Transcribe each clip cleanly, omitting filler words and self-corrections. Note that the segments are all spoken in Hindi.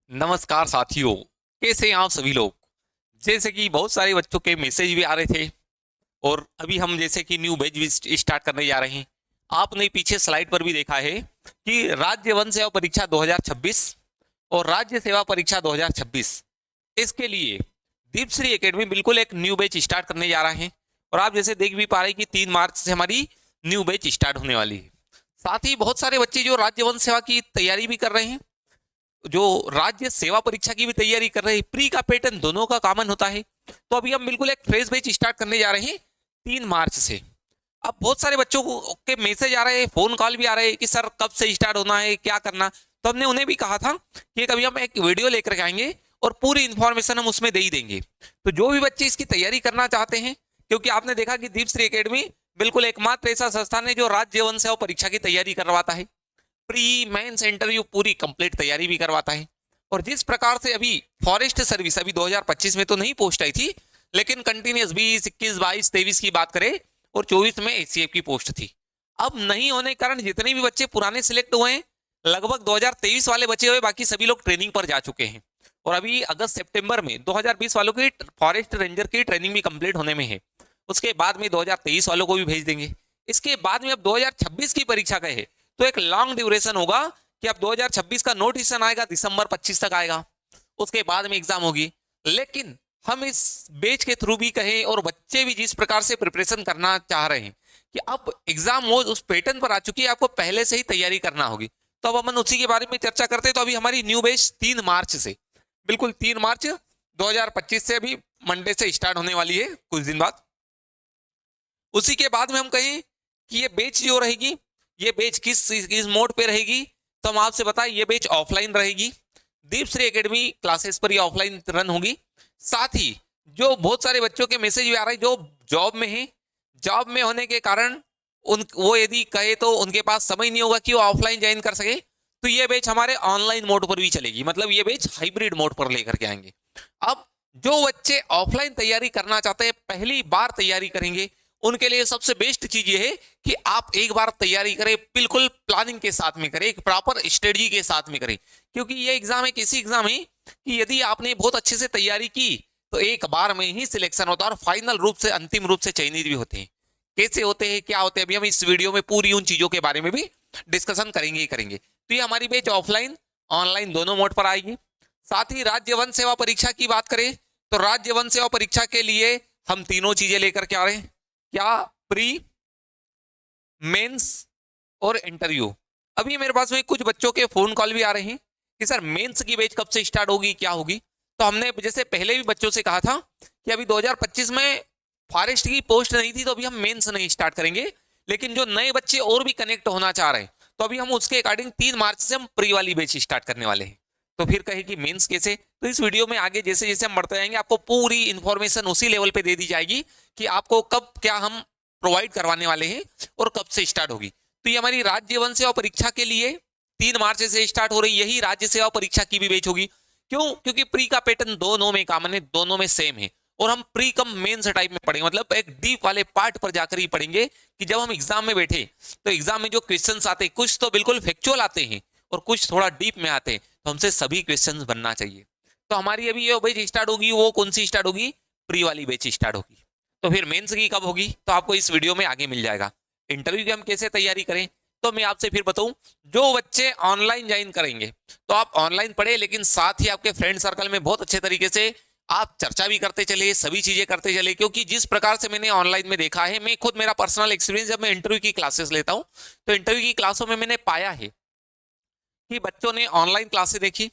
नमस्कार साथियों। कैसे हैं आप सभी लोग। जैसे कि बहुत सारे बच्चों के मैसेज भी आ रहे थे और अभी हम जैसे कि न्यू बैच भी स्टार्ट करने जा रहे हैं। आपने पीछे स्लाइड पर भी देखा है कि राज्य वन सेवा परीक्षा 2026 और राज्य सेवा परीक्षा 2026 इसके लिए दीपश्री एकेडमी बिल्कुल एक न्यू बैच स्टार्ट करने जा रहे हैं। और आप जैसे देख भी पा रहे हैं कि 3 मार्च से हमारी न्यू बैच स्टार्ट होने वाली है। साथ ही बहुत सारे बच्चे जो राज्य वन सेवा की तैयारी भी कर रहे हैं, जो राज्य सेवा परीक्षा की भी तैयारी कर रहे हैं, प्री का पैटर्न दोनों का कॉमन होता है। तो अभी हम बिल्कुल एक फ्रेश बैच स्टार्ट करने जा रहे हैं 3 मार्च से। अब बहुत सारे बच्चों को के मैसेज आ रहे हैं, फोन कॉल भी आ रहे हैं कि सर कब से स्टार्ट होना है, क्या करना। तो हमने उन्हें भी कहा था कि कभी हम एक वीडियो लेकर आएंगे और पूरी इंफॉर्मेशन हम उसमें दे ही देंगे। तो जो भी बच्चे इसकी तैयारी करना चाहते हैं, क्योंकि आपने देखा कि दीपश्री एकेडमी बिल्कुल एकमात्र ऐसा संस्थान है जो राज्य वन सेवा परीक्षा की तैयारी करवाता है। प्री मेंस इंटरव्यू पूरी कंप्लीट तैयारी भी करवाता है। और जिस प्रकार से अभी फॉरेस्ट सर्विस अभी 2025 में तो नहीं पोस्ट आई थी, लेकिन कंटिन्यूस 20, 21, 22, 23 की बात करें और 24 में एसीएफ की पोस्ट थी। अब नहीं होने के कारण जितने भी बच्चे पुराने सिलेक्ट हुए हैं, लगभग 2023 वाले बचे हुए, बाकी सभी लोग ट्रेनिंग पर जा चुके हैं। और अभी अगस्त सितंबर में 2020 वालों की फॉरेस्ट रेंजर की ट्रेनिंग भी कंप्लीट होने में है। उसके बाद में 2023 वालों को भी भेज देंगे। इसके बाद में अब 2026 की परीक्षा का है, तो एक लॉन्ग ड्यूरेशन होगा कि अब 2026 का नोटिफिकेशन आएगा, दिसंबर 25 तक आएगा। उसके बाद में एग्जाम होगी। लेकिन हम इस बैच के थ्रू भी कहें और बच्चे भी जिस प्रकार से प्रिपरेशन करना चाह रहे हैं कि अब एग्जाम वो उस पैटर्न पर आ चुकी है, आपको पहले से ही तैयारी करना होगी। तो अब अपन उसी के बारे में चर्चा करते हैं। तो अभी हमारी न्यू बैच 3 मार्च से, बिल्कुल 3 मार्च 2025 से अभी मंडे से स्टार्ट होने वाली है, कुछ दिन बाद। उसी के बाद में हम कहें कि ये बैच जो रहेगी, ये बैच किस मोड पे रहेगी, तो हम आपसे बताएं ये बैच ऑफलाइन रहेगी। दीपश्री एकेडमी क्लासेस पर ये ऑफलाइन रन होगी। साथ ही जो बहुत सारे बच्चों के मैसेज भी आ रहे हैं जो जॉब में है, जॉब में होने के कारण उन वो यदि कहे तो उनके पास समय नहीं होगा कि वो ऑफलाइन ज्वाइन कर सके, तो ये बैच हमारे ऑनलाइन मोड पर भी चलेगी। मतलब ये बैच हाइब्रिड मोड पर लेकर के आएंगे। अब जो बच्चे ऑफलाइन तैयारी करना चाहते हैं, पहली बार तैयारी करेंगे, उनके लिए सबसे बेस्ट चीज ये है कि आप एक बार तैयारी करें, बिल्कुल प्लानिंग के साथ में करें, एक प्रॉपर स्ट्रेटजी के साथ में करें। क्योंकि ये एग्जाम एक ऐसी एग्जाम है कि यदि आपने बहुत अच्छे से तैयारी की तो एक बार में ही सिलेक्शन होता है और फाइनल रूप से, अंतिम रूप से चयनित भी होते हैं। कैसे होते हैं, क्या होते हैं, अभी हम इस वीडियो में पूरी उन चीजों के बारे में भी डिस्कशन करेंगे ही करेंगे। तो ये हमारी बैच ऑफलाइन ऑनलाइन दोनों मोड पर आएगी। साथ ही राज्य वन सेवा परीक्षा की बात करें तो राज्य वन सेवा परीक्षा के लिए हम तीनों चीजें लेकर के आ रहे हैं। क्या? प्री, मेंस और इंटरव्यू। अभी मेरे पास में कुछ बच्चों के फोन कॉल भी आ रहे हैं कि सर मेंस की बैच कब से स्टार्ट होगी, क्या होगी। तो हमने जैसे पहले भी बच्चों से कहा था कि अभी 2025 में फॉरेस्ट की पोस्ट नहीं थी, तो अभी हम मेंस नहीं स्टार्ट करेंगे। लेकिन जो नए बच्चे और भी कनेक्ट होना चाह रहे हैं, तो अभी हम उसके अकॉर्डिंग 3 मार्च से हम प्री वाली बैच स्टार्ट करने वाले हैं। तो फिर कहे कि मेंस कैसे, तो इस वीडियो में आगे जैसे जैसे हम बढ़ते जाएंगे आपको पूरी इंफॉर्मेशन उसी लेवल पे दे दी जाएगी कि आपको कब क्या हम प्रोवाइड करवाने वाले हैं और कब से स्टार्ट होगी। तो ये हमारी राज्य वन सेवा परीक्षा के लिए 3 मार्च से स्टार्ट हो रही, यही राज्य सेवा परीक्षा की भी बैच होगी। क्यों? क्योंकि प्री का पैटर्न दोनों में कॉमन है, दोनों में सेम है। और हम प्री कम मेंस टाइप में पढ़ेंगे, मतलब एक डीप वाले पार्ट पर जाकर ही पढ़ेंगे कि जब हम एग्जाम में बैठे तो एग्जाम में जो क्वेश्चंस आते हैं, कुछ तो बिल्कुल फैक्चुअल आते हैं और कुछ थोड़ा डीप में आते हैं, तो हमसे सभी क्वेश्चंस बनना चाहिए। तो हमारी अभी ये बैच स्टार्ट होगी, वो कौन सी स्टार्ट होगी? प्री वाली बैच स्टार्ट होगी। तो फिर मेंस की कब होगी तो आपको इस वीडियो में आगे मिल जाएगा। इंटरव्यू की हम कैसे तैयारी करें तो मैं आपसे फिर बताऊं। जो बच्चे ऑनलाइन ज्वाइन करेंगे तो आप ऑनलाइन पढ़े, लेकिन साथ ही आपके फ्रेंड सर्कल में बहुत अच्छे तरीके से आप चर्चा भी करते चले, सभी चीजें करते चले। क्योंकि जिस प्रकार से मैंने ऑनलाइन में देखा है, मैं खुद मेरा पर्सनल एक्सपीरियंस, जब मैं इंटरव्यू की क्लासेस लेता हूं तो इंटरव्यू की क्लासों में मैंने पाया है कि बच्चों ने ऑनलाइन क्लासेस देखी,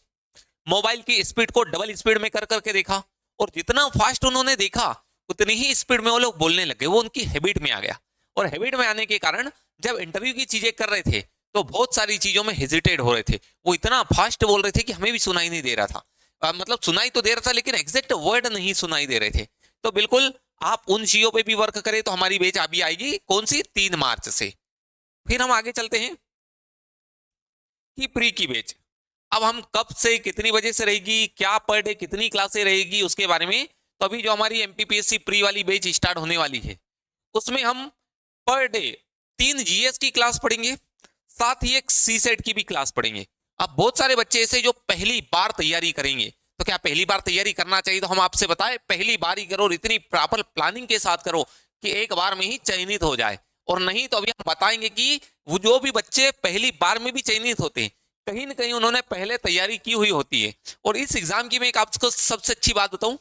मोबाइल की स्पीड को डबल स्पीड में कर करके देखा, और जितना फास्ट उन्होंने देखा उतनी ही स्पीड में वो लोग बोलने लगे। वो उनकी हैबिट में आ गया, और हैबिट में आने के कारण जब इंटरव्यू की चीजें कर रहे थे तो बहुत सारी चीजों में हेजिटेट हो रहे थे। वो इतना फास्ट बोल रहे थे कि हमें भी सुनाई नहीं दे रहा था। मतलब सुनाई तो दे रहा था लेकिन एग्जैक्ट वर्ड नहीं सुनाई दे रहे थे। तो बिल्कुल आप उन चीजों पे भी वर्क करें। तो हमारी बैच अभी आएगी कौन सी? 3 मार्च से। फिर हम आगे चलते हैं कि प्री की बैच अब हम कब से कितनी बजे से रहेगी, क्या पर डे कितनी क्लासें रहेगी, उसके बारे में। तो अभी जो हमारी एमपीपीएससी प्री वाली बैच स्टार्ट होने वाली है, उसमें हम पर डे 3 जीएस की क्लास पढ़ेंगे, साथ ही एक सी सेट की भी क्लास पढ़ेंगे। अब बहुत सारे बच्चे ऐसे जो पहली बार तैयारी करेंगे, तो क्या पहली बार तैयारी करना चाहिए? तो हम आपसे बताएं, पहली बार ही करो और इतनी प्रॉपर प्लानिंग के साथ करो कि एक बार में ही चयनित हो जाए। और नहीं तो अभी हम बताएंगे कि वो जो भी बच्चे पहली बार में भी चयनित होते हैं, कहीं ना कहीं उन्होंने पहले तैयारी की हुई होती है। और इस एग्जाम की मैं एक आपको सबसे अच्छी बात बताऊं,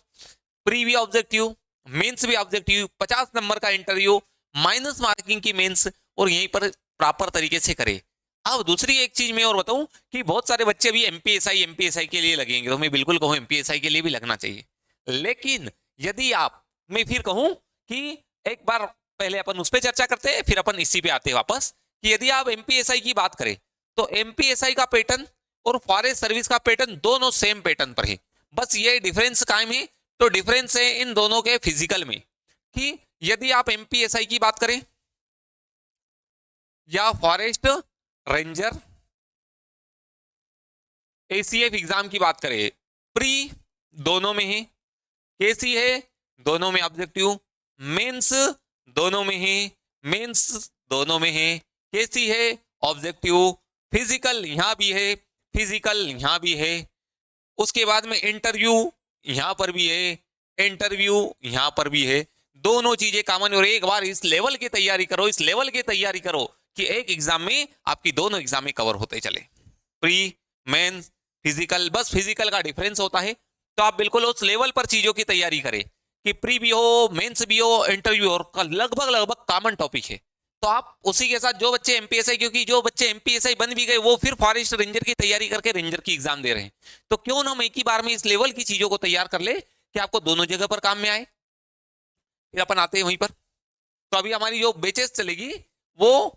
प्री भी ऑब्जेक्टिव, मेंस भी ऑब्जेक्टिव, 50 नंबर का इंटरव्यू, माइनस मार्किंग की मेंस, और यहीं पर प्रॉपर तरीके से करे। अब दूसरी एक चीज मैं और बताऊं कि बहुत सारे बच्चे भी एमपीएसआई के लिए लगेंगे, तो मैं बिल्कुल कहूं एमपीएसआई के लिए भी लगना चाहिए। लेकिन यदि आप, मैं फिर कहूं कि एक बार पहले अपन उस पर चर्चा करते हैं, फिर अपन इसी पे आते हैं वापस, कि यदि आप एमपीएसआई की बात करें तो एमपीएसआई का पैटर्न और फॉरेस्ट सर्विस का पैटर्न दोनों सेम पैटर्न पर है। बस ये डिफरेंस कायम है। तो डिफरेंस है इन दोनों के फिजिकल में, कि यदि आप एमपीएसआई की बात करें या फॉरेस्ट रेंजर एसीएफ एग्जाम की बात करें, प्री दोनों में है, केसी है दोनों में ऑब्जेक्टिव, मेंस दोनों में है, मेंस दोनों में है, केसी है ऑब्जेक्टिव, फिजिकल यहां भी है, फिजिकल यहां भी है। उसके बाद में इंटरव्यू यहां पर भी है, इंटरव्यू यहां पर भी है, दोनों चीजें कॉमन। और एक बार इस लेवल की तैयारी करो, इस लेवल की तैयारी करो कि एक एग्जाम में आपकी दोनों एग्जाम में कवर होते चले, प्री मेंस फिजिकल। बस फिजिकल का डिफरेंस होता है। तो आप बिल्कुल उस लेवल पर चीजों की तैयारी करें कि प्री भी हो, मेंस भी हो, इंटरव्यू और लगभग लगभग कॉमन टॉपिक है। तो आप उसी के साथ जो बच्चे एमपीएसआई, क्योंकि जो बच्चे एमपीएसआई बन भी गए वो फिर फॉरेस्ट रेंजर की तैयारी करके रेंजर की एग्जाम दे रहे हैं, तो क्यों ना हम एक ही बार में इस लेवल की चीजों को तैयार कर ले कि आपको दोनों जगह पर काम में आए। फिर अपन आते हैं वहीं पर। तो अभी हमारी जो बेचेस चलेगी वो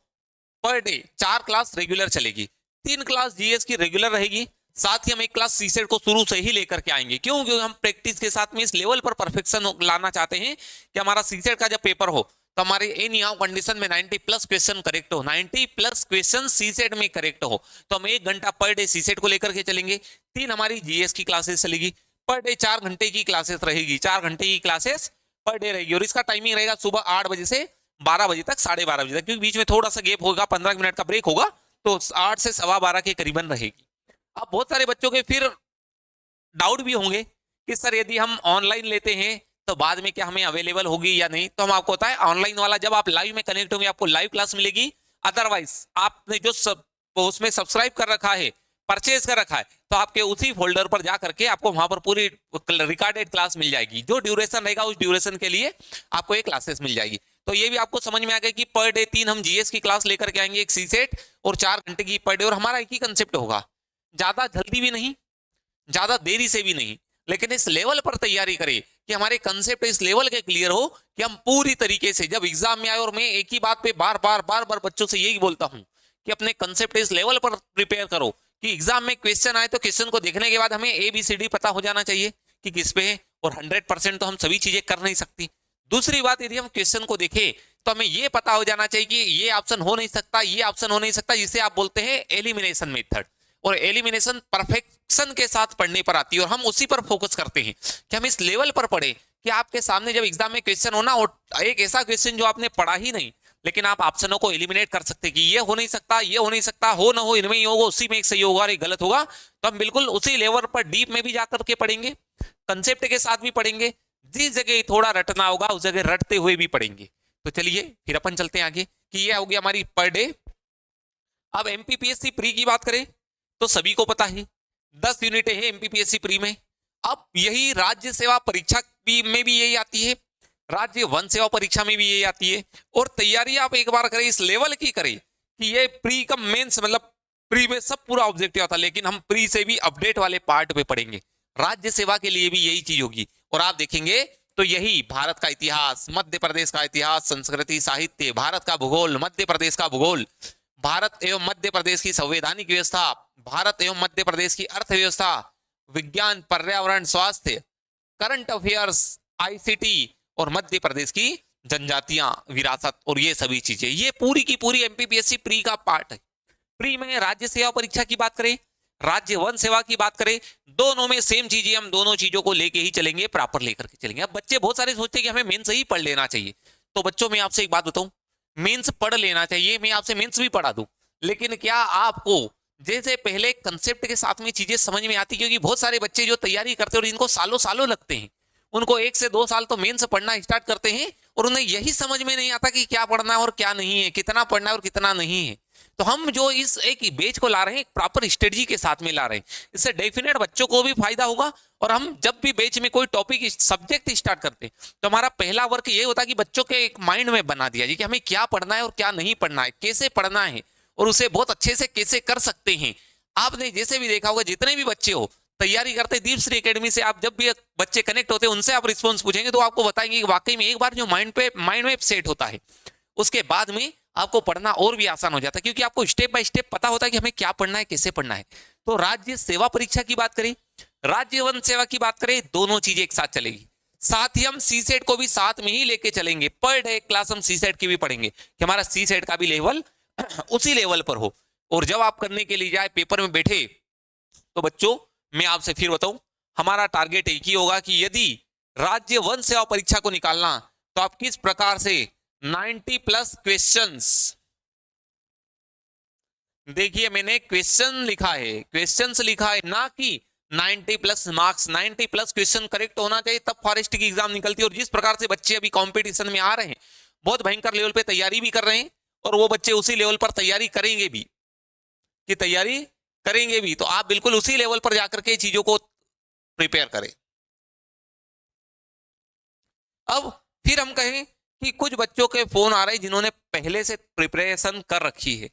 पर डे 4 क्लास रेगुलर चलेगी, 3 क्लास जीएस की रेगुलर रहेगी, साथ ही हम एक क्लास सीसेट को शुरू से ही लेकर के आएंगे। क्यों? क्योंकि हम प्रैक्टिस के साथ में इस लेवल पर परफेक्शन लाना चाहते हैं कि हमारा सीसेट का जब पेपर हो तो हमारे इन यहाँ कंडीशन में 90+ क्वेश्चन करेक्ट हो, 90+ क्वेश्चन सीसेट में करेक्ट हो। तो हम 1 घंटा पर डे सीसेट को लेकर के चलेंगे, 3 हमारी जीएस की क्लासेस चलेगी, पर डे 4 घंटे की क्लासेस रहेगी, 4 घंटे की क्लासेस पर डे रहेगी। और इसका टाइमिंग रहेगा सुबह 8 बजे से 12 बजे तक, 12:30 बजे तक, क्योंकि बीच में थोड़ा सा गैप होगा, 15 मिनट का ब्रेक होगा, तो 8 से 12:15 के करीबन रहेगी। अब बहुत सारे बच्चों के फिर डाउट भी होंगे कि सर यदि हम ऑनलाइन लेते हैं तो बाद में क्या हमें अवेलेबल होगी या नहीं। तो हम आपको बताएं, ऑनलाइन वाला जब आप लाइव में कनेक्ट होंगे आपको लाइव क्लास मिलेगी। अदरवाइज आपने जो उसमें सब्सक्राइब कर रखा है, परचेज कर रखा है, तो आपके उसी फोल्डर पर जा करके आपको वहां पर पूरी रिकॉर्डेड क्लास मिल जाएगी। जो ड्यूरेशन रहेगा उस ड्यूरेशन के लिए आपको एक क्लासेस मिल जाएगी। तो ये भी आपको समझ में आ गया कि पर डे 3 हम जीएस की क्लास लेकर के आएंगे, एक सीसेट और 4 घंटे की पर डे। और हमारा एक ही कंसेप्ट होगा, ज्यादा जल्दी भी नहीं, ज्यादा देरी से भी नहीं, लेकिन इस लेवल पर तैयारी करें कि हमारे कंसेप्ट इस लेवल के क्लियर हो कि हम पूरी तरीके से जब एग्जाम में आए। और मैं एक ही बात पे बार बार बच्चों से यही बोलता हूं कि अपने कंसेप्ट इस लेवल पर प्रिपेयर करो कि एग्जाम में क्वेश्चन आए तो क्वेश्चन को देखने के बाद हमें ABCD पता हो जाना चाहिए कि किस पे है। और 100% तो हम सभी चीजें कर नहीं सकती। दूसरी बात, यदि हम क्वेश्चन को देखें तो हमें यह पता हो जाना चाहिए कि ये ऑप्शन हो नहीं सकता, ये ऑप्शन हो नहीं सकता, जिसे आप बोलते हैं एलिमिनेशन मेथड। और एलिमिनेशन परफेक्शन के साथ पढ़ने पर आती है, और हम उसी पर फोकस करते हैं कि हम इस लेवल पर पढ़े कि आपके सामने जब एग्जाम में क्वेश्चन हो ना, और एक ऐसा क्वेश्चन जो आपने पढ़ा ही नहीं, लेकिन आप ऑप्शनों को एलिमिनेट कर सकते हैं कि ये हो नहीं सकता, ये हो नहीं सकता, हो ना हो इनमें ही होगा, उसी में एक सही होगा और एक गलत होगा। तो हम बिल्कुल उसी लेवल पर डीप में भी जाकर के पढ़ेंगे, कंसेप्ट के साथ भी पढ़ेंगे, जिस जगह थोड़ा रटना होगा उस जगह रटते हुए भी पढ़ेंगे। तो चलिए फिर अपन चलते हैं आगे कि ये होगी हमारी पर डे। अब एमपीपीएससी प्री की बात करें तो सभी को पता है 10 यूनिटें हैं एमपीपीएससी प्री में। अब यही राज्य सेवा परीक्षा में भी यही आती है, राज्य वन सेवा परीक्षा में भी यही आती है। और तैयारी आप एक बार करें, इस लेवल की करें कि ये प्री का मेंस, मतलब प्री में सब पूरा ऑब्जेक्टिव आता है, लेकिन हम प्री से भी अपडेट वाले पार्ट पे पढ़ेंगे। राज्य सेवा के लिए भी यही चीज होगी। और आप देखेंगे तो यही भारत का इतिहास, मध्य प्रदेश का इतिहास, संस्कृति, साहित्य, भारत का भूगोल, मध्य प्रदेश का भूगोल, भारत एवं मध्य प्रदेश की संवैधानिक व्यवस्था, भारत एवं मध्य प्रदेश की अर्थव्यवस्था, विज्ञान, पर्यावरण, स्वास्थ्य, करंट अफेयर्स, आईसीटी, और मध्य प्रदेश की जनजातियां, विरासत, और ये सभी चीजें, ये पूरी की पूरी एमपीपीएससी प्री का पार्ट है। प्री में राज्य सेवा परीक्षा की बात करें, राज्य वन सेवा की बात करें, दोनों में सेम चीजें, हम दोनों चीजों को लेके ही चलेंगे, प्रॉपर लेकर के चलेंगे। अब बच्चे बहुत सारे सोचते हैं कि हमें मेंस ही पढ़ लेना चाहिए। तो बच्चों में आपसे एक बात बताऊं, मेंस पढ़ लेना चाहिए, मैं आपसे मेंस भी पढ़ा दूं, लेकिन क्या आपको जैसे पहले कंसेप्ट के साथ में चीजें समझ में आती, क्योंकि बहुत सारे बच्चे जो तैयारी करते हैं और जिनको सालों सालों लगते हैं, उनको 1 से 2 साल तो मेंस पढ़ना स्टार्ट करते हैं और उन्हें यही समझ में नहीं आता कि क्या पढ़ना है और क्या नहीं है, कितना पढ़ना है और कितना नहीं है। तो हम जो इस एक बैच को ला रहे हैं, एक प्रॉपर स्ट्रेटजी के साथ में ला रहे हैं, इससे डेफिनेट बच्चों को भी फायदा होगा। और हम जब भी बैच में कोई टॉपिक सब्जेक्ट स्टार्ट करते हैं तो हमारा पहला वर्क ये होता है कि बच्चों के एक माइंड में बना दिया जी कि हमें क्या पढ़ना है और क्या नहीं पढ़ना है, कैसे पढ़ना है और उसे बहुत अच्छे से कैसे कर सकते हैं। आपने जैसे भी देखा होगा, जितने भी बच्चे हो तैयारी करते दीपश्री एकेडमी से, आप जब भी बच्चे कनेक्ट होते हैं उनसे आप रिस्पॉन्स पूछेंगे तो आपको बताएंगे कि वाकई में एक बार जो माइंड मैप सेट होता है उसके बाद में आपको पढ़ना और भी आसान हो जाता है, क्योंकि आपको स्टेप बाय स्टेप पता होता है कि हमें क्या पढ़ना है, कैसे पढ़ना है। तो राज्य सेवा परीक्षा की बात करें, राज्य वन सेवा की बात करें, दोनों चीजें एक साथ चलेगी। साथ ही हम सी सेट को भी साथ में ही लेके चलेंगे, पर डे क्लास हम सी सेट की भी पढ़ेंगे कि हमारा सी सेट का भी लेवल उसी लेवल पर हो। और जब आप करने के लिए जाए, पेपर में बैठे, तो बच्चों मैं आपसे फिर बताऊं, हमारा टारगेट एक ही होगा कि यदि राज्य वन सेवा परीक्षा को निकालना तो आप किस प्रकार से 90+ क्वेश्चंस, देखिए मैंने क्वेश्चन लिखा है, क्वेश्चंस लिखा है, ना कि 90+ मार्क्स। 90+ क्वेश्चन करेक्ट होना चाहिए, तब फॉरेस्ट की एग्जाम निकलती है। और जिस प्रकार से बच्चे अभी कंपटीशन में आ रहे हैं, बहुत भयंकर लेवल पे तैयारी भी कर रहे हैं और वो बच्चे उसी लेवल पर तैयारी करेंगे भी, कि तैयारी करेंगे भी, तो आप बिल्कुल उसी लेवल पर जाकर के चीजों को प्रिपेयर करें। अब फिर हम कहें कि कुछ बच्चों के फोन आ रहे हैं जिन्होंने पहले से प्रिपरेशन कर रखी है।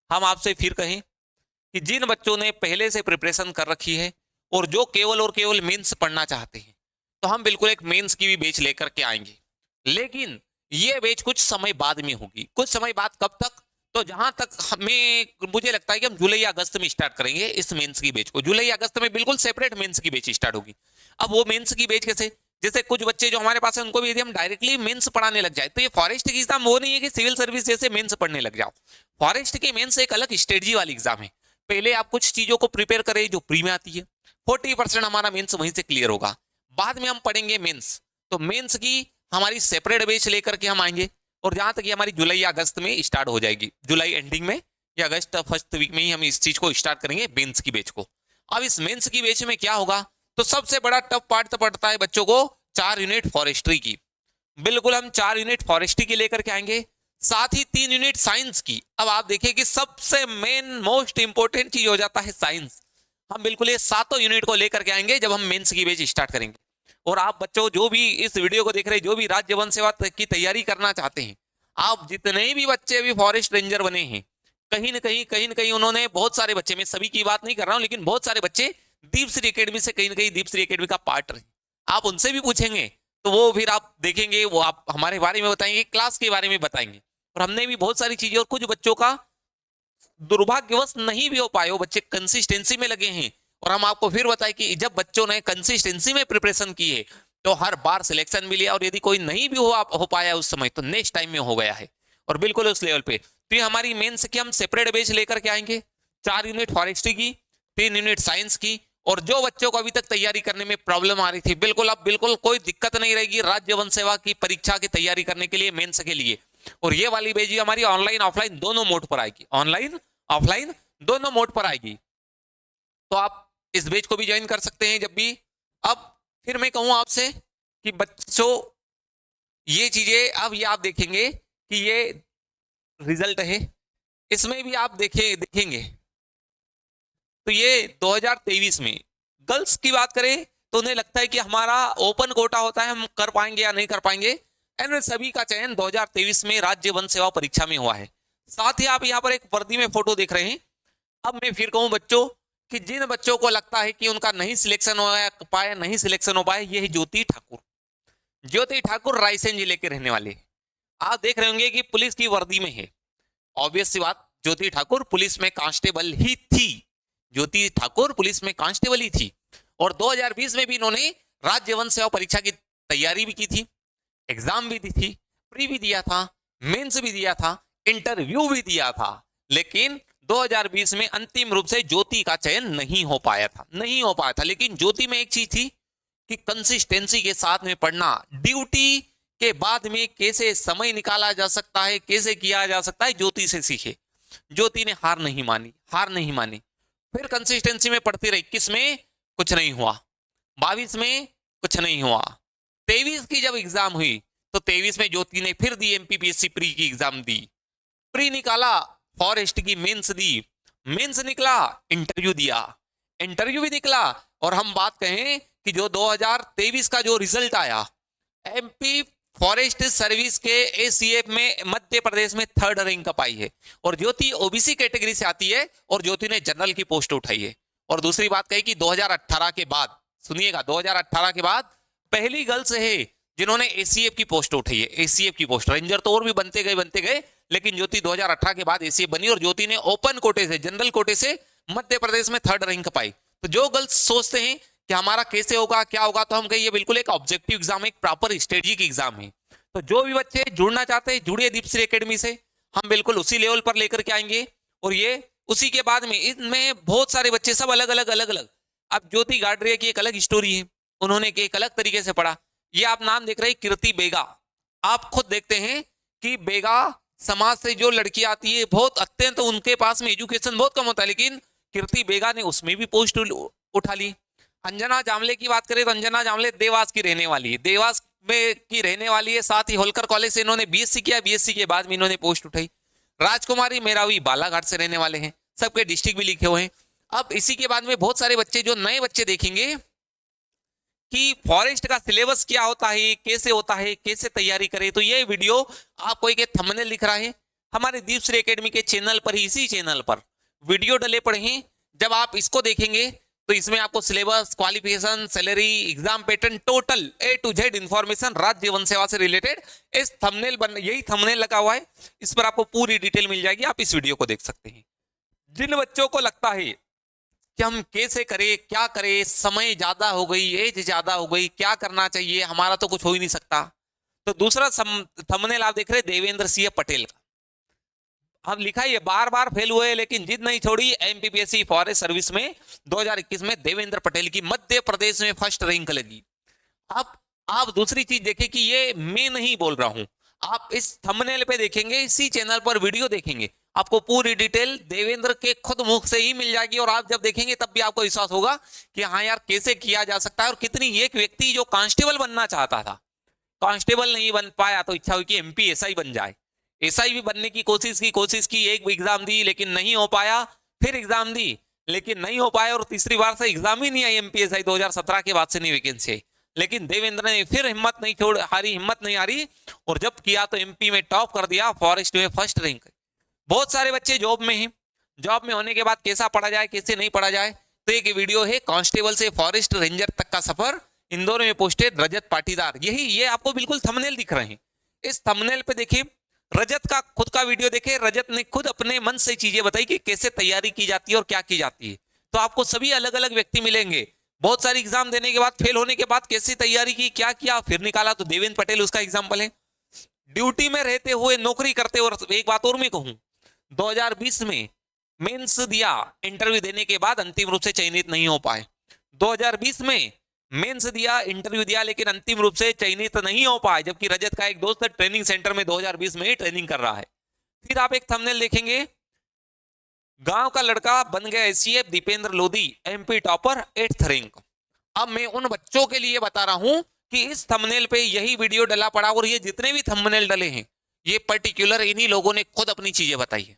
हम आपसे फिर कहें कि जिन बच्चों ने पहले से प्रिपरेशन कर रखी है और जो केवल और केवल मेंस पढ़ना चाहते हैं, तो हम बिल्कुल एक मेंस की भी बैच लेकर के आएंगे। लेकिन ये बैच कुछ समय बाद में होगी। कुछ समय बाद कब तक? तो जहां तक हमें मुझे लगता है कि हम जुलाई या अगस्त में स्टार्ट करेंगे इस मेंस की बैच को। जुलाई अगस्त में बिल्कुल सेपरेट मेंस की बैच स्टार्ट होगी। अब वो मेंस की बैच कैसे? जैसे कुछ बच्चे जो हमारे पास है उनको भी यदि हम डायरेक्टली मेंस पढ़ाने लग जाए, तो ये फॉरेस्ट की एग्जाम वो नहीं है कि सिविल सर्विस जैसे मेंस पढ़ने लग जाओ। फॉरेस्ट के मेंस एक अलग स्ट्रेटजी वाली एग्जाम है। पहले आप कुछ चीजों को प्रिपेयर करें जो प्री में आती है, 40% हमारा मेंस वहीं से क्लियर होगा, बाद में हम पढ़ेंगे मेंस। तो मेंस की हमारी सेपरेट बैच लेकर के हम आएंगे और जहां तक ये हमारी जुलाई या अगस्त में स्टार्ट हो जाएगी, जुलाई एंडिंग में या अगस्त फर्स्ट वीक में ही हम इस चीज को स्टार्ट करेंगे, मेंस की बैच को। अब इस मेंस की बैच में क्या होगा? तो सबसे बड़ा टफ पार्ट तो पड़ता है बच्चों को 4 यूनिट फॉरेस्ट्री की। बिल्कुल हम 4 यूनिट फॉरेस्ट्री की लेकर के आएंगे, साथ ही 3 यूनिट साइंस की। अब आप देखिए कि सबसे मेन मोस्ट इंपोर्टेंट चीज हो जाता है साइंस। हम बिल्कुल ये 7 यूनिट को लेकर के आएंगे जब हम मेंस की बैच स्टार्ट करेंगे। और आप बच्चों जो भी इस वीडियो को देख रहे हैं, जो भी राज्य वन सेवा की तैयारी करना चाहते हैं, आप जितने भी बच्चे अभी फॉरेस्ट रेंजर बने हैं, कहीं न कहीं उन्होंने, बहुत सारे बच्चे, मैं सभी की बात नहीं कर रहा हूं, लेकिन बहुत सारे बच्चे दीपश्री एकेडमी से कहीं न कहीं दीपश्री एकेडमी का पार्ट रहे। आप उनसे भी पूछेंगे तो वो फिर आप देखेंगे, वो आप हमारे बारे में बताएंगे, क्लास के बारे में बताएंगे। और हमने भी बहुत सारी चीजें, और कुछ बच्चों का दुर्भाग्यवश नहीं भी हो पाए, वो बच्चे कंसिस्टेंसी में लगे हैं। और हम आपको फिर बताएं कि जब बच्चों ने कंसिस्टेंसी में प्रिपरेशन की है तो हर बार सिलेक्शन भी लिया, और यदि कोई नहीं भी हो पाया उस समय, तो नेक्स्ट टाइम में हो गया है और बिल्कुल उस लेवल पे। तो ये हमारी मेंस की हम सेपरेट बैच लेकर के आएंगे, 4 यूनिट फॉरेस्ट्री की, 3 यूनिट साइंस की। और जो बच्चों को अभी तक तैयारी करने में प्रॉब्लम आ रही थी, बिल्कुल अब बिल्कुल कोई दिक्कत नहीं रहेगी राज्य वन सेवा की परीक्षा की तैयारी करने के लिए, मेंस के लिए। और ये वाली बैच हमारी ऑनलाइन ऑफलाइन दोनों मोड पर आएगी, ऑनलाइन ऑफलाइन दोनों मोड पर आएगी। तो आप इस बैच को भी ज्वाइन कर सकते हैं जब भी। अब फिर मैं कहूं आपसे कि बच्चों ये चीजें, अब ये आप देखेंगे कि ये रिजल्ट है, इसमें भी आप देखेंगे तो ये 2023 में गर्ल्स की बात करें तो उन्हें लगता है कि हमारा ओपन कोटा होता है, हम कर पाएंगे या नहीं कर पाएंगे। एंड सभी का चयन 2023 में राज्य वन सेवा परीक्षा में हुआ है। साथ ही आप यहाँ पर एक वर्दी में फोटो देख रहे हैं। अब मैं फिर कहूं बच्चों कि जिन बच्चों को लगता है कि उनका नहीं सिलेक्शन हो पाया, नहीं सिलेक्शन हो पाया, ये है ज्योति ठाकुर। ज्योति ठाकुर रायसेन जिले के रहने वाले। आप देख रहे होंगे कि पुलिस की वर्दी में है। ऑब्वियस सी बात, ज्योति ठाकुर पुलिस में कांस्टेबल ही थी, ज्योति ठाकुर पुलिस में कांस्टेबल ही थी। और 2020 में भी इन्होंने राज्य वन सेवा परीक्षा की तैयारी भी की थी, एग्जाम भी दी थी, प्री भी दिया था, मेंस भी दिया था, इंटरव्यू भी दिया था। लेकिन 2020 में अंतिम रूप से ज्योति का चयन नहीं हो पाया था। लेकिन ज्योति में एक चीज थी कि कंसिस्टेंसी के साथ में पढ़ना, ड्यूटी के बाद में कैसे समय निकाला जा सकता है, कैसे किया जा सकता है, ज्योति से सीखे। ज्योति ने हार नहीं मानी। फिर कंसिस्टेंसी में पढ़ती रही, 21 में कुछ नहीं हुआ, 22 में कुछ नहीं हुआ, 23 की जब एग्जाम हुई तो 23 में ज्योति ने फिर दी एमपीपीएससी प्री की एग्जाम दी, प्री निकाला, फॉरेस्ट की मेंस दी, मेंस निकला, इंटरव्यू दिया, इंटरव्यू भी निकला, और हम बात कहें कि जो 2023 का जो रिजल्ट आया, एमपी फॉरेस्ट सर्विस के एसीएफ में मध्य प्रदेश में 3rd रैंक पाई है, और ज्योति ओबीसी कैटेगरी से आती है, और ज्योति ने जनरल की पोस्ट उठाई है। और दूसरी बात कही कि 2018 के बाद, सुनिएगा, 2018 के बाद पहली गर्ल्स है जिन्होंने एसीएफ की पोस्ट उठाई है, एसीएफ की पोस्ट। रेंजर तो और भी बनते गए, लेकिन ज्योति 2018 के बाद एसीएफ बनी, और ज्योति ने ओपन कोटे से, जनरल कोटे से मध्य प्रदेश में 3rd रैंक पाई। तो जो गर्ल्स सोचते हैं कि हमारा कैसे होगा, क्या होगा, तो हम कहिए बिल्कुल एक ऑब्जेक्टिव एग्जाम, एक प्रॉपर स्ट्रेटेजिक एग्जाम है। तो जो भी बच्चे जुड़ना चाहते हैं, जुड़िए दीपश्री एकेडमी से, हम बिल्कुल उसी लेवल पर लेकर के आएंगे। और ये उसी के बाद में इनमें बहुत सारे बच्चे सब अलग अलग। अब ज्योति गाडरिया की एक अलग स्टोरी है, उन्होंने एक अलग तरीके से पढ़ा। ये आप नाम देख रहे हैं कीर्ति बेगा, आप खुद देखते हैं कि बेगा समाज से जो लड़की आती है, बहुत अत्यंत उनके पास में एजुकेशन बहुत कम होता है, लेकिन कीर्ति बेगा ने उसमें भी पोस्ट उठा ली। अंजना जामले की बात करें तो अंजना जामले देवास की रहने वाली है, देवास में की रहने वाली है, साथ ही होलकर कॉलेज से इन्होंने बीएससी किया, बीएससी के बाद में इन्होंने पोस्ट उठाई। राजकुमारी मेरावी बालाघाट से रहने वाले हैं, सबके डिस्ट्रिक्ट भी लिखे हुए हैं। अब इसी के बाद में बहुत सारे बच्चे, जो नए बच्चे देखेंगे कि फॉरेस्ट का सिलेबस क्या होता है, कैसे होता है, कैसे तैयारी करें, तो ये वीडियो आपको एक थंबनेल दिख रहा है, हमारे दीपश्री एकेडमी के चैनल पर ही, इसी चैनल पर वीडियो डले पड़े हैं। जब आप इसको देखेंगे तो इसमें आपको syllabus, qualification, salary, exam pattern, total A to Z information राज्य वन सेवा से रिलेटेड इस थंबनेल यही थंबनेल लगा हुआ है, इस पर आपको पूरी डिटेल मिल जाएगी, आप इस वीडियो को देख सकते हैं। जिन बच्चों को लगता है कि हम कैसे करें, क्या करें, समय ज्यादा हो गई, एज ज्यादा हो गई, क्या करना चाहिए, हमारा तो कुछ हो ही नहीं सकता, तो दूसरा थंबनेल आप देख रहे हैं देवेंद्र सिंह पटेल का। अब लिखा है बार बार फेल हुए लेकिन जिद नहीं छोड़ी, एमपीपीएससी फॉरेस्ट सर्विस में 2021 में देवेंद्र पटेल की मध्य प्रदेश में 1st रैंक लगी। अब आप दूसरी चीज देखें कि ये मैं नहीं बोल रहा हूं, आप इस थंबनेल पे देखेंगे, इसी चैनल पर वीडियो देखेंगे, आपको पूरी डिटेल देवेंद्र के खुद मुख से ही मिल जाएगी, और आप जब देखेंगे तब भी आपको विश्वास होगा कि हाँ यार कैसे किया जा सकता है। और कितनी, एक व्यक्ति जो कांस्टेबल बनना चाहता था, कांस्टेबल नहीं बन पाया, तो इच्छा हुई कि एमपी एसआई बन जाए, एसआई भी बनने की कोशिश की, एक एग्जाम दी लेकिन नहीं हो पाया, फिर एग्जाम दी लेकिन नहीं हो पाया, और तीसरी बार से एग्जाम ही नहीं आई एमपीएसआई, 2017 के बाद से नहीं वैकेंसी आई। लेकिन देवेंद्र ने फिर हिम्मत नहीं हारी, और जब किया तो एमपी में टॉप कर दिया, फॉरेस्ट में 1st रैंक। बहुत सारे बच्चे जॉब में हैं, जॉब में होने के बाद कैसा पढ़ा जाए, कैसे नहीं पढ़ा जाए, तो एक वीडियो है कांस्टेबल से फॉरेस्ट रेंजर तक का सफर, इंदौर में पोस्टेड रजत पाटीदार, ये आपको बिल्कुल थंबनेल दिख रहे हैं। इस थंबनेल पे देखिए, रजत का खुद का वीडियो देखे, रजत ने खुद अपने मन से चीजें बताई कि कैसे तैयारी की जाती है और क्या की जाती है। तो आपको सभी अलग अलग व्यक्ति मिलेंगे, बहुत सारी एग्जाम देने के बाद, फेल होने के बाद कैसी तैयारी की, क्या किया, फिर निकाला, तो देवेंद्र पटेल उसका एग्जाम्पल है। ड्यूटी में रहते हुए नौकरी करते, और एक बात और मैं कहूं, 2020 में मेंस दिया, इंटरव्यू देने के बाद अंतिम रूप से चयनित नहीं हो पाए। 2020 में मेंस दिया, इंटरव्यू दिया, लेकिन अंतिम रूप से चयनित नहीं हो पाए, जबकि रजत का एक दोस्त ट्रेनिंग सेंटर में 2020 में ही ट्रेनिंग कर रहा है। फिर आप एक थंबनेल देखेंगे, गांव का लड़का बन गया ACF, Dipendra Lodhi MP topper 8th rank. अब मैं उन बच्चों के लिए बता रहा हूं कि इस थंबनेल पे यही वीडियो डला पड़ा, और ये जितने भी थंबनेल डले हैं, ये पर्टिकुलर इन्हीं लोगों ने खुद अपनी चीजें बताई है।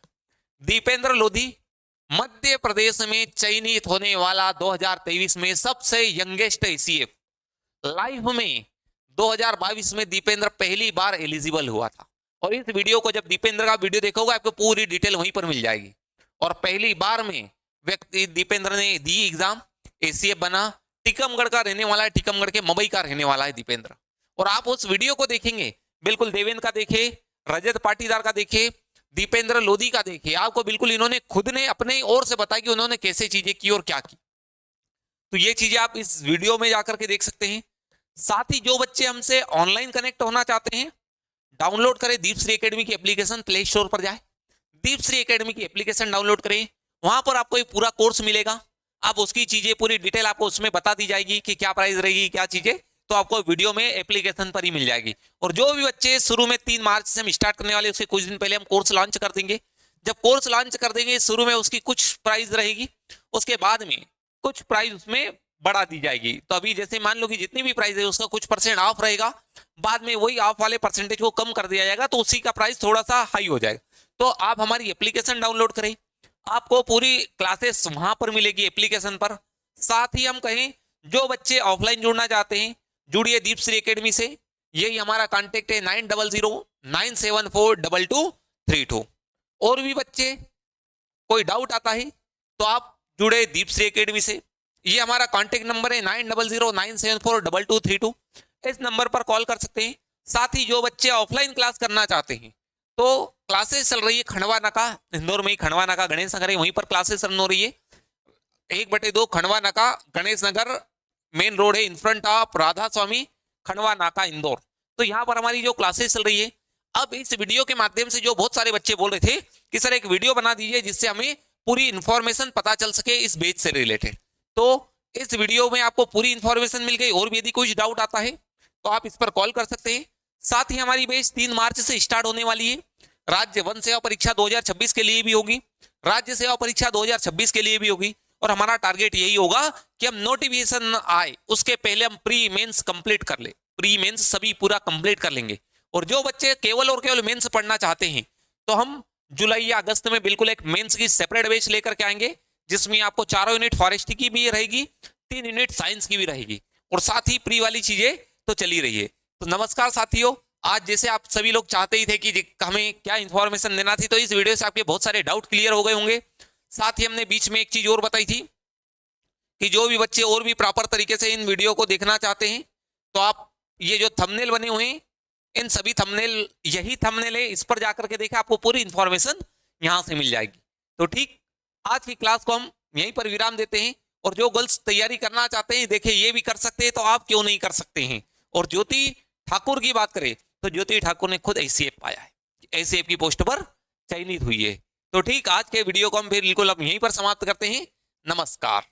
दीपेंद्र लोधी मध्य प्रदेश में चयनित होने वाला 2023 में सबसे यंगेस्ट एसीएफ, लाइफ में 2022 में दीपेंद्र पहली बार एलिजिबल हुआ था। और इस वीडियो को जब दीपेंद्र का वीडियो देखोगे, आपको पूरी डिटेल वहीं पर मिल जाएगी। और पहली बार में व्यक्ति दीपेंद्र ने दी एग्जाम, एसीएफ बना, टीकमगढ़ का रहने वाला है, टीकमगढ़ के मबई का रहने वाला है दीपेंद्र। और आप उस वीडियो को देखेंगे, बिल्कुल देवेंद्र का देखे, रजत पाटीदार का देखे, दीपेंद्र लोधी का देखिए, आपको बिल्कुल इन्होंने खुद ने अपने ओर से बताया कि उन्होंने कैसे चीजें की और क्या की। तो ये चीजें आप इस वीडियो में जाकर के देख सकते हैं। साथ ही जो बच्चे हमसे ऑनलाइन कनेक्ट होना चाहते हैं, डाउनलोड करें दीपश्री एकेडमी की एप्लीकेशन, प्ले स्टोर पर जाए, दीपश्री एकेडमी की एप्लीकेशन डाउनलोड करें, वहां पर आपको एक पूरा कोर्स मिलेगा, आप उसकी चीजें पूरी डिटेल आपको उसमें बता दी जाएगी कि क्या प्राइस रहेगी, क्या चीजें, तो आपको वीडियो में एप्लीकेशन पर ही मिल जाएगी। और जो भी बच्चे शुरू में 3 मार्च से हम स्टार्ट करने वाले, उसके कुछ दिन पहले हम कोर्स लॉन्च कर देंगे। जब कोर्स लॉन्च कर देंगे, शुरू में उसकी कुछ प्राइस रहेगी, उसके बाद में कुछ प्राइस उसमें बढ़ा दी जाएगी। तो अभी जैसे मान लो कि जितनी भी प्राइस है उसका कुछ परसेंट ऑफ रहेगा, बाद में वही ऑफ वाले परसेंटेज को कम कर दिया जाएगा, तो उसी का प्राइस थोड़ा सा हाई हो जाएगा। तो आप हमारी एप्लीकेशन डाउनलोड करें, आपको पूरी क्लासेस वहां पर मिलेगी एप्लीकेशन पर। साथ ही हम कहें जो बच्चे ऑफलाइन जुड़ना चाहते हैं, जुड़िए दीपश्री एकेडमी से। यही हमारा कांटेक्ट है 9009742232। और भी बच्चे कोई डाउट आता है तो आप जुड़े दीपश्री एकेडमी से। ये हमारा कांटेक्ट नंबर है 9009742232। इस नंबर पर कॉल कर सकते हैं। साथ ही जो बच्चे ऑफलाइन क्लास करना चाहते हैं तो क्लासेस चल रही है खंडवा नाका, इंदौर में ही खंडवा नाका गणेश नगर है, वहीं पर क्लासेस रन हो रही है। 1/2 खंडवा नाका गणेश नगर मेन रोड है, इन फ्रंट ऑफ राधा स्वामी खंडवा नाका इंदौर। तो यहाँ पर हमारी जो क्लासेस चल रही है, अब इस वीडियो के माध्यम से जो बहुत सारे बच्चे बोल रहे थे कि सर एक वीडियो बना दीजिए जिससे हमें पूरी इंफॉर्मेशन पता चल सके इस बैच से रिलेटेड, तो इस वीडियो में आपको पूरी इंफॉर्मेशन मिल गई। और भी यदि कुछ डाउट आता है तो आप इस पर कॉल कर सकते हैं। साथ ही हमारी बैच 3 मार्च से स्टार्ट होने वाली है। राज्य वन सेवा परीक्षा 2026 के लिए भी होगी, राज्य सेवा परीक्षा 2026 के लिए भी होगी। और हमारा टारगेट यही होगा कि हम नोटिफिकेशन आए उसके पहले हम प्री मेंस कंप्लीट कर ले, प्री मेंस सभी पूरा कंप्लीट कर लेंगे। और जो बच्चे केवल और केवल मेंस पढ़ना चाहते हैं तो हम जुलाई या अगस्त में बिल्कुल एक मेंस की सेपरेट बैच लेकर के आएंगे, जिसमें आपको 4 यूनिट फॉरेस्ट की भी रहेगी, 3 यूनिट साइंस की भी रहेगी, और साथ ही प्री वाली चीजें तो चली रही है। तो नमस्कार साथियों, आज जैसे आप सभी लोग चाहते ही थे कि हमें क्या इंफॉर्मेशन देना थी, तो इस वीडियो से आपके बहुत सारे डाउट क्लियर हो गए होंगे। साथ ही हमने बीच में एक चीज और बताई थी कि जो भी बच्चे और भी प्रॉपर तरीके से इन वीडियो को देखना चाहते हैं तो आप ये जो थंबनेल बने हुए हैं, इन सभी थंबनेल, यही थंबनेल है, इस पर जाकर के देखें, आपको पूरी इंफॉर्मेशन यहां से मिल जाएगी। तो ठीक, आज की क्लास को हम यहीं पर विराम देते हैं। और जो गर्ल्स तैयारी करना चाहते हैं, देखिए ये भी कर सकते हैं, तो आप क्यों नहीं कर सकते हैं। और ज्योति ठाकुर की बात करें तो ज्योति ठाकुर ने खुद एसीएफ पाया है, एसीएफ की पोस्ट पर चयनित हुई है। तो ठीक, आज के वीडियो को हम फिर बिल्कुल अब यहीं पर समाप्त करते हैं। नमस्कार।